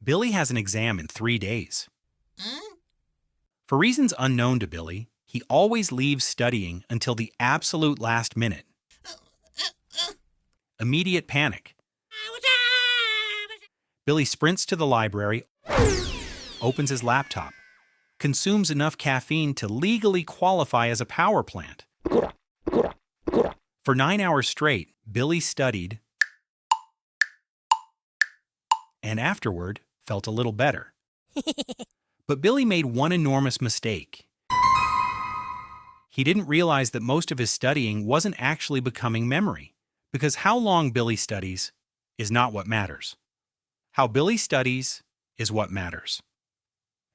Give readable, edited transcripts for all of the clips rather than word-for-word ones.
Billy has an exam in 3 days. Hmm? For reasons unknown to Billy, he always leaves studying until the absolute last minute. Immediate panic. Billy sprints to the library, opens his laptop, consumes enough caffeine to legally qualify as a power plant. For 9 hours straight, Billy studied and afterward felt a little better. But Billy made one enormous mistake. He didn't realize that most of his studying wasn't actually becoming memory, because how long Billy studies is not what matters. How Billy studies is what matters.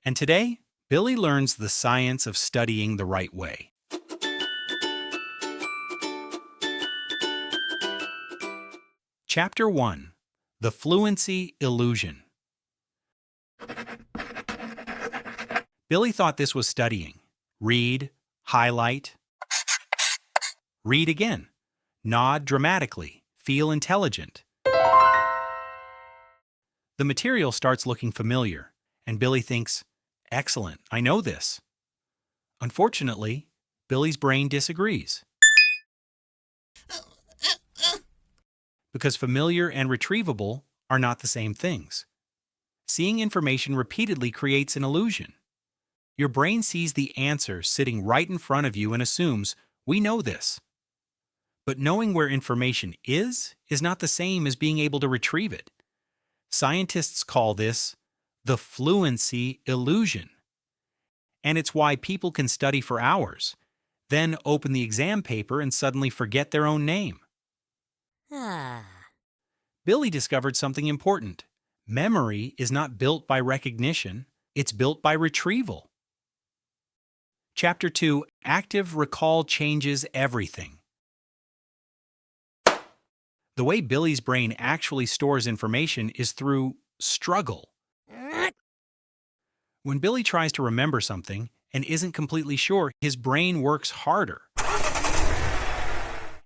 And today, Billy learns the science of studying the right way. Chapter 1. The Fluency Illusion. Billy thought this was studying. Read, highlight, read again, nod dramatically, feel intelligent. The material starts looking familiar, and Billy thinks, "Excellent, I know this." Unfortunately, Billy's brain disagrees. Because familiar and retrievable are not the same things. Seeing information repeatedly creates an illusion. Your brain sees the answer sitting right in front of you and assumes, "We know this." But knowing where information is not the same as being able to retrieve it. Scientists call this the fluency illusion. And it's why people can study for hours, then open the exam paper and suddenly forget their own name. Billy discovered something important. Memory is not built by recognition, it's built by retrieval. Chapter 2. Active recall changes everything. The way Billy's brain actually stores information is through struggle. When Billy tries to remember something and isn't completely sure, his brain works harder.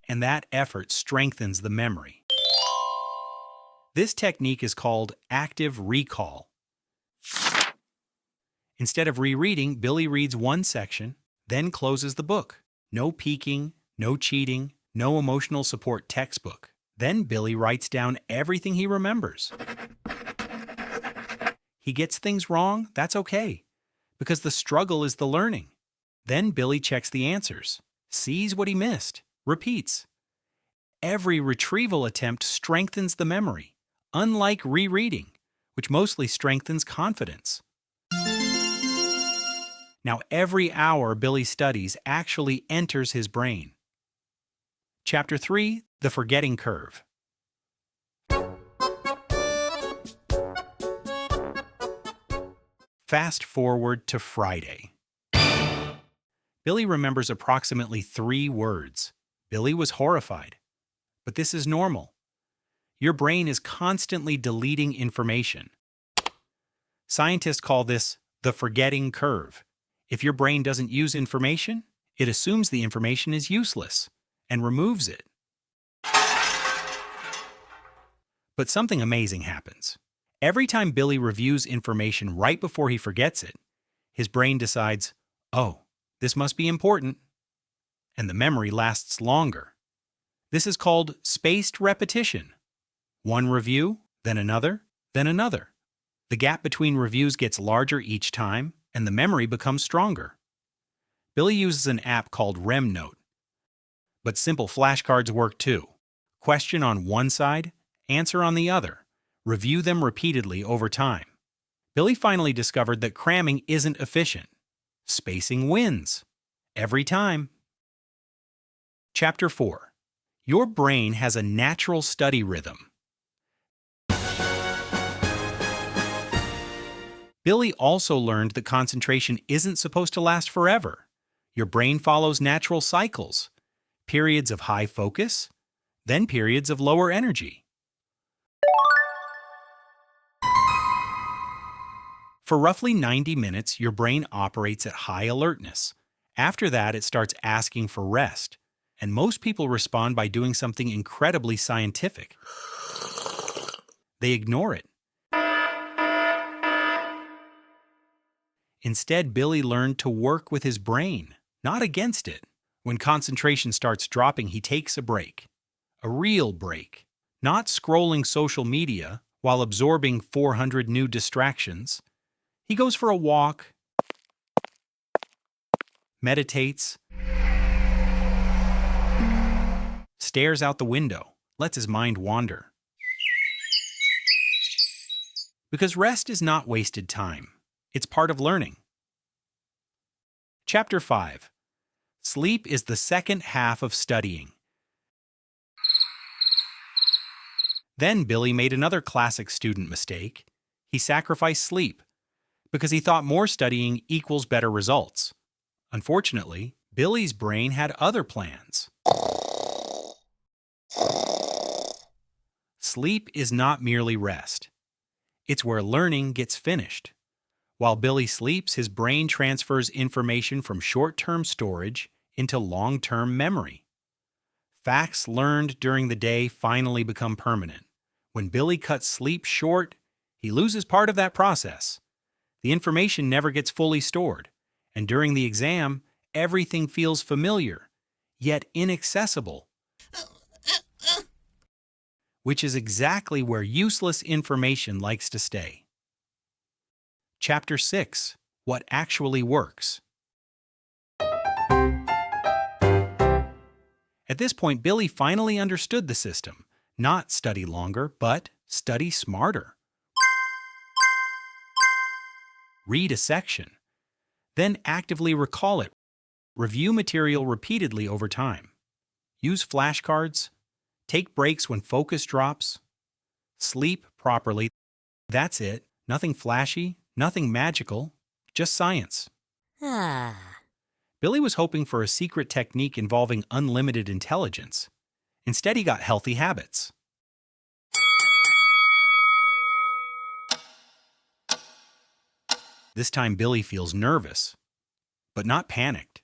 And that effort strengthens the memory. This technique is called active recall. Instead of rereading, Billy reads one section, then closes the book. No peeking, no cheating, no emotional support textbook. Then Billy writes down everything he remembers. He gets things wrong, that's okay, because the struggle is the learning. Then Billy checks the answers, sees what he missed, repeats. Every retrieval attempt strengthens the memory, unlike rereading, which mostly strengthens confidence. Now every hour Billy studies actually enters his brain. Chapter 3. The Forgetting Curve. Fast forward to Friday. Billy remembers approximately 3 words. Billy was horrified. But this is normal. Your brain is constantly deleting information. Scientists call this the forgetting curve. If your brain doesn't use information, it assumes the information is useless and removes it. But something amazing happens. Every time Billy reviews information right before he forgets it, his brain decides, "Oh, this must be important," and the memory lasts longer. This is called spaced repetition. One review, then another, then another. The gap between reviews gets larger each time, and the memory becomes stronger. Billy uses an app called RemNote. But simple flashcards work too. Question on one side, answer on the other. Review them repeatedly over time. Billy finally discovered that cramming isn't efficient. Spacing wins. Every time. Chapter 4. Your brain has a natural study rhythm. Billy also learned that concentration isn't supposed to last forever. Your brain follows natural cycles. Periods of high focus, then periods of lower energy. For roughly 90 minutes, your brain operates at high alertness. After that, it starts asking for rest. And most people respond by doing something incredibly scientific. They ignore it. Instead, Billy learned to work with his brain, not against it. When concentration starts dropping, he takes a break. A real break. Not scrolling social media while absorbing 400 new distractions. He goes for a walk, meditates, stares out the window, lets his mind wander. Because rest is not wasted time. It's part of learning. Chapter 5. Sleep is the second half of studying. Then Billy made another classic student mistake. He sacrificed sleep because he thought more studying equals better results. Unfortunately, Billy's brain had other plans. Sleep is not merely rest. It's where learning gets finished. While Billy sleeps, his brain transfers information from short-term storage into long-term memory. Facts learned during the day finally become permanent. When Billy cuts sleep short, he loses part of that process. The information never gets fully stored, and during the exam, everything feels familiar, yet inaccessible, which is exactly where useless information likes to stay. Chapter 6. What actually works. At this point, Billy finally understood the system. Not study longer, but study smarter. Read a section. Then actively recall it. Review material repeatedly over time. Use flashcards. Take breaks when focus drops. Sleep properly. That's it. Nothing flashy, nothing magical, just science. Billy was hoping for a secret technique involving unlimited intelligence. Instead, he got healthy habits. This time, Billy feels nervous, but not panicked,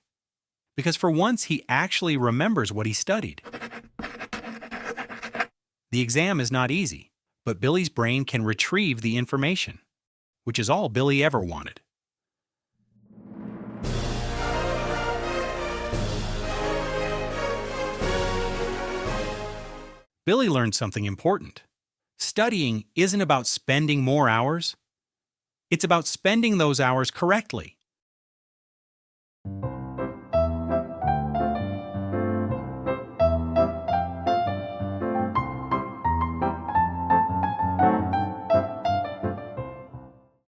because for once he actually remembers what he studied. The exam is not easy, but Billy's brain can retrieve the information, which is all Billy ever wanted. Billy learned something important. Studying isn't about spending more hours. It's about spending those hours correctly.